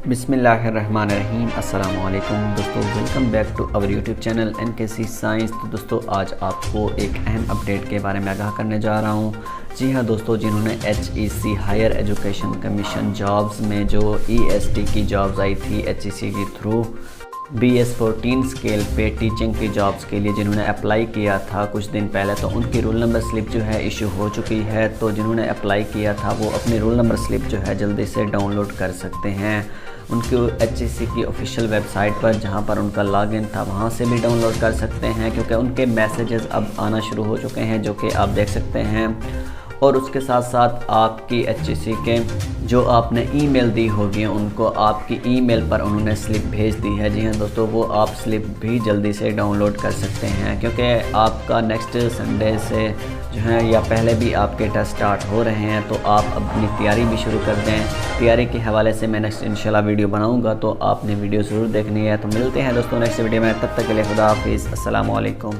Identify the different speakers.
Speaker 1: बिस्मिल्लाहिर्रहमानिर्रहीम। अस्सलाम वालेकुम दोस्तों, welcome back to our YouTube channel NKC science. तो दोस्तों आज आपको एक अहम अपडेट के बारे में आगाह करने जा रहा हूँ। जी हाँ दोस्तों, जिन्होंने HEC higher education commission jobs में जो EST की जॉब्स आई थी HEC के थ्रू bs-14 स्केल पे टीचिंग की जॉब्स के लिए जिन्होंने अप्लाई किया था कुछ दिन पहले, तो उनकी रोल नंबर स्लिप जो है इशू हो चुकी है। तो जिन्होंने अप्लाई किया था वो अपनी रोल नंबर स्लिप जो है जल्दी से डाउनलोड कर सकते हैं। उनकी HEC की ऑफिशियल वेबसाइट पर जहां पर उनका लॉगिन था वहां से भी डाउनलोड कर सकते हैं, क्योंकि उनके मैसेजेस अब आना शुरू हो चुके हैं जो कि आप देख सकते हैं। और उसके साथ साथ आपकी HEC के जो आपने ईमेल दी होगी उनको आपकी ईमेल पर उन्होंने स्लिप भेज दी है। जी हाँ दोस्तों, वो आप स्लिप भी जल्दी से डाउनलोड कर सकते हैं, क्योंकि आपका नेक्स्ट संडे से जो है या पहले भी आपके टेस्ट स्टार्ट हो रहे हैं। तो आप अपनी तैयारी भी शुरू कर दें। तैयारी के हवाले से मैं नेक्स्ट इंशाल्लाह वीडियो बनाऊँगा, तो आपने वीडियो ज़रूर देखनी है। तो मिलते हैं दोस्तों नेक्स्ट वीडियो में, तब तक के लिए खुदा हाफिज़, अस्सलाम वालेकुम।